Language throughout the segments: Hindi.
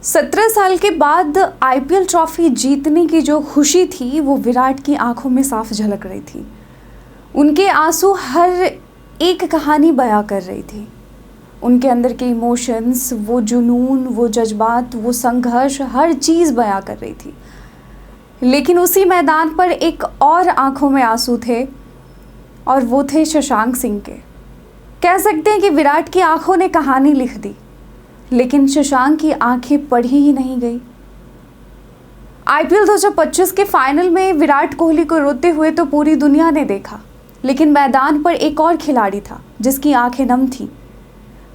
17 साल के बाद आईपीएल ट्रॉफी जीतने की जो खुशी थी वो विराट की आंखों में साफ झलक रही थी। उनके आंसू हर एक कहानी बयां कर रही थी। उनके अंदर के इमोशंस, वो जुनून, वो जज्बात, वो संघर्ष, हर चीज़ बयां कर रही थी। लेकिन उसी मैदान पर एक और आंखों में आंसू थे और वो थे शशांक सिंह के। कह सकते हैं कि विराट की आंखों ने कहानी लिख दी, लेकिन शशांक की आंखें पढ़ी ही नहीं गई। आईपीएल 2025 के फाइनल में विराट कोहली को रोते हुए तो पूरी दुनिया ने देखा, लेकिन मैदान पर एक और खिलाड़ी था जिसकी आंखें नम थीं।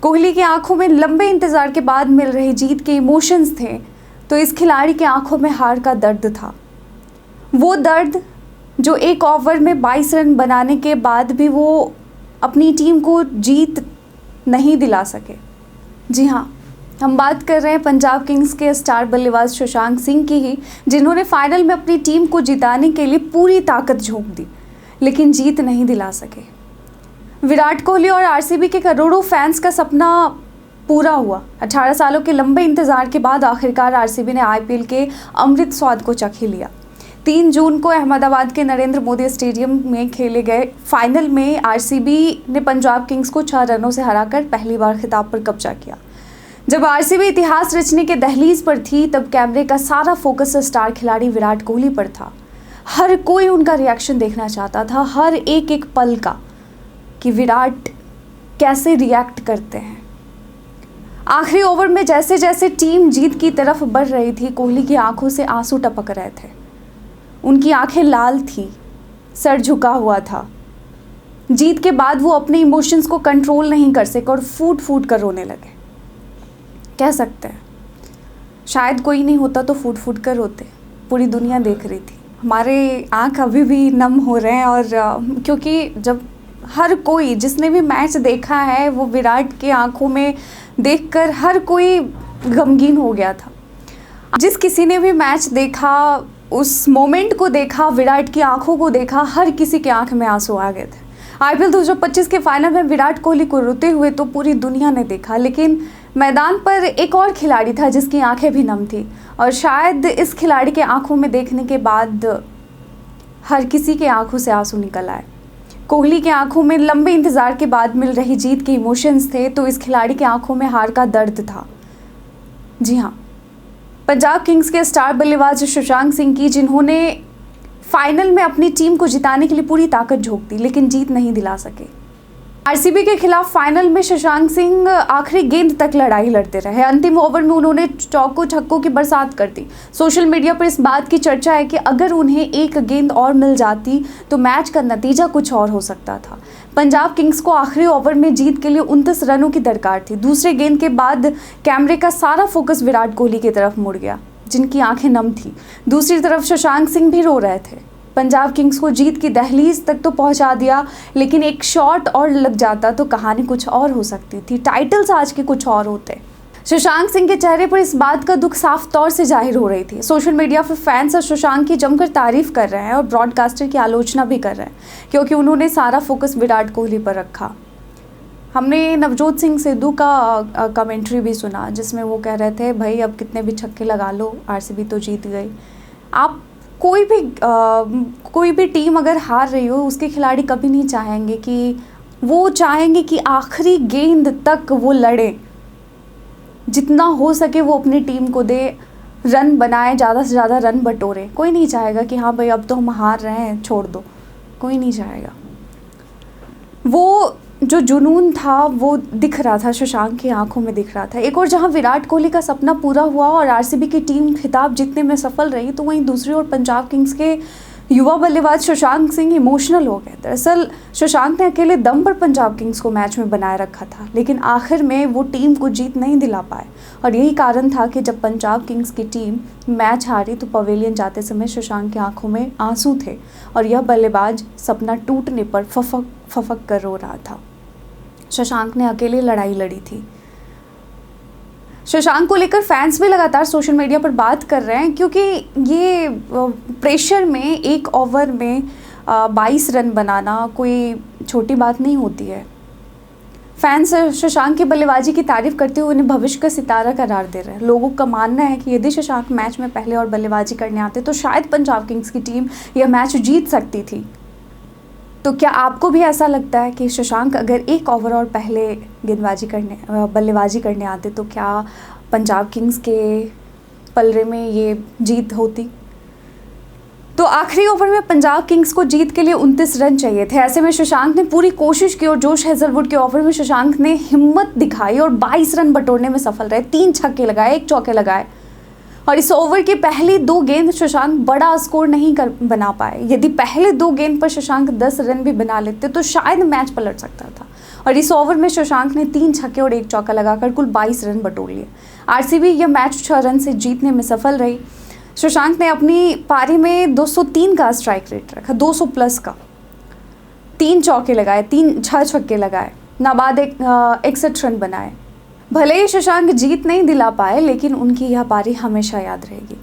कोहली की आंखों में लंबे इंतजार के बाद मिल रही जीत के इमोशंस थे, तो इस खिलाड़ी की आंखों में हार का दर्द था। वो दर्द जो एक ओवर में 22 रन बनाने के बाद भी वो अपनी टीम को जीत नहीं दिला सके। जी हाँ, हम बात कर रहे हैं पंजाब किंग्स के स्टार बल्लेबाज शशांक सिंह की ही, जिन्होंने फाइनल में अपनी टीम को जिताने के लिए पूरी ताकत झोंक दी, लेकिन जीत नहीं दिला सके। विराट कोहली और आरसीबी के करोड़ों फैंस का सपना पूरा हुआ। 18 सालों के लंबे इंतजार के बाद आखिरकार आरसीबी ने आईपीएल के अमृत स्वाद को चख ही लिया। 3 जून को अहमदाबाद के नरेंद्र मोदी स्टेडियम में खेले गए फाइनल में आरसीबी ने पंजाब किंग्स को 6 रनों से हराकर पहली बार खिताब पर कब्जा किया। जब आरसीबी इतिहास रचने के दहलीज पर थी, तब कैमरे का सारा फोकस स्टार खिलाड़ी विराट कोहली पर था। हर कोई उनका रिएक्शन देखना चाहता था, हर एक पल का, कि विराट कैसे रिएक्ट करते हैं। आखिरी ओवर में जैसे जैसे टीम जीत की तरफ बढ़ रही थी, कोहली की आंखों से आंसू टपक रहे थे। उनकी आंखें लाल थी, सर झुका हुआ था। जीत के बाद वो अपने इमोशंस को कंट्रोल नहीं कर सके और फूट फूट कर रोने लगे। कह सकते हैं शायद कोई नहीं होता तो फूट फूट कर रोते। पूरी दुनिया देख रही थी। हमारे आंख अभी भी नम हो रहे हैं, और क्योंकि जब हर कोई जिसने भी मैच देखा है वो विराट के आंखों में देखकर हर कोई गमगीन हो गया था। जिस किसी ने भी मैच देखा, उस मोमेंट को देखा, विराट की आंखों को देखा, हर किसी के आंख में आंसू आ गए थे। आईपीएल 2025 के फाइनल में विराट कोहली को रोते हुए तो पूरी दुनिया ने देखा, लेकिन मैदान पर एक और खिलाड़ी था जिसकी आंखें भी नम थी, और शायद इस खिलाड़ी के आंखों में देखने के बाद हर किसी के आंखों से आंसू निकल आए। कोहली के आंखों में लंबे इंतजार के बाद मिल रही जीत के इमोशंस थे, तो इस खिलाड़ी के आंखों में हार का दर्द था। जी हाँ, पंजाब किंग्स के स्टार बल्लेबाज शशांक सिंह की, जिन्होंने फाइनल में अपनी टीम को जिताने के लिए पूरी ताकत झोंक दी, लेकिन जीत नहीं दिला सके। आरसीबी के खिलाफ फाइनल में शशांक सिंह आखिरी गेंद तक लड़ाई लड़ते रहे। अंतिम ओवर में उन्होंने चौकों छक्कों की बरसात कर दी। सोशल मीडिया पर इस बात की चर्चा है कि अगर उन्हें एक गेंद और मिल जाती तो मैच का नतीजा कुछ और हो सकता था। पंजाब किंग्स को आखिरी ओवर में जीत के लिए 29 रनों की दरकार थी। दूसरे गेंद के बाद कैमरे का सारा फोकस विराट कोहली की तरफ मुड़ गया, जिनकी आंखें नम थी। दूसरी तरफ शशांक सिंह भी रो रहे थे। पंजाब किंग्स को जीत की दहलीज तक तो पहुंचा दिया, लेकिन एक शॉट और लग जाता तो कहानी कुछ और हो सकती थी। टाइटल्स आज के कुछ और होते। शशांक सिंह के चेहरे पर इस बात का दुख साफ तौर से जाहिर हो रही थी। सोशल मीडिया पर फैंस और शशांक की जमकर तारीफ कर रहे हैं और ब्रॉडकास्टर की आलोचना भी कर रहे हैं, क्योंकि उन्होंने सारा फोकस विराट कोहली पर रखा। हमने नवजोत सिंह सिद्धू का कमेंट्री भी सुना, जिसमें वो कह रहे थे, भाई अब कितने भी छक्के लगा लो, आरसीबी तो जीत गई। आप कोई भी टीम अगर हार रही हो, उसके खिलाड़ी कभी नहीं चाहेंगे कि आखिरी गेंद तक वो लड़े, जितना हो सके वो अपनी टीम को दे, रन बनाए, ज़्यादा से ज़्यादा रन बटोरे। कोई नहीं चाहेगा कि हाँ भाई अब तो हम हार रहे हैं, छोड़ दो। कोई नहीं चाहेगा। वो जो जुनून था वो दिख रहा था, शशांक की आंखों में दिख रहा था। एक और जहां विराट कोहली का सपना पूरा हुआ और आरसीबी की टीम खिताब जीतने में सफल रही, तो वहीं दूसरी ओर पंजाब किंग्स के युवा बल्लेबाज शशांक सिंह इमोशनल हो गए। दरअसल शशांक ने अकेले दम पर पंजाब किंग्स को मैच में बनाए रखा था, लेकिन आखिर में वो टीम को जीत नहीं दिला पाए, और यही कारण था कि जब पंजाब किंग्स की टीम मैच हारी तो पवेलियन जाते समय शशांक की आंखों में आंसू थे, और यह बल्लेबाज सपना टूटने पर फफक कर रो रहा था। शशांक ने अकेले लड़ाई लड़ी थी। शशांक को लेकर फैंस भी लगातार सोशल मीडिया पर बात कर रहे हैं, क्योंकि ये प्रेशर में एक ओवर में 22 रन बनाना कोई छोटी बात नहीं होती है। फैंस शशांक की बल्लेबाजी की तारीफ करते हुए उन्हें भविष्य का सितारा करार दे रहे हैं। लोगों का मानना है कि यदि शशांक मैच में पहले और बल्लेबाजी करने आते तो शायद पंजाब किंग्स की टीम यह मैच जीत सकती थी। तो क्या आपको भी ऐसा लगता है कि शशांक अगर एक ओवर और पहले बल्लेबाजी करने आते तो क्या पंजाब किंग्स के पलड़े में ये जीत होती? तो आखिरी ओवर में पंजाब किंग्स को जीत के लिए 29 रन चाहिए थे। ऐसे में शशांक ने पूरी कोशिश की और जोश हेजलवुड के ओवर में शशांक ने हिम्मत दिखाई और 22 रन बटोरने में सफल रहे। 3 छक्के लगाए, 1 चौके लगाए और इस ओवर की पहली 2 गेंद शशांक बड़ा स्कोर नहीं बना पाए। यदि पहले 2 गेंद पर शशांक 10 रन भी बना लेते तो शायद मैच पलट सकता था। और इस ओवर में शशांक ने 3 छक्के और 1 चौका लगाकर कुल 22 रन बटोर लिए। आरसीबी यह मैच 6 रन से जीतने में सफल रही। शशांक ने अपनी पारी में 203 का स्ट्राइक रेट रखा, 200 प्लस का, 3 चौके लगाए, 6 छक्के लगाए, नाबाद 61 रन बनाए। भले ही शशांक जीत नहीं दिला पाए लेकिन उनकी यह पारी हमेशा याद रहेगी।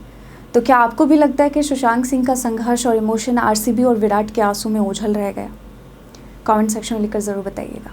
तो क्या आपको भी लगता है कि शशांक सिंह का संघर्ष और इमोशन आरसीबी और विराट के आंसू में ओझल रह गया? कमेंट सेक्शन में लिखकर ज़रूर बताइएगा।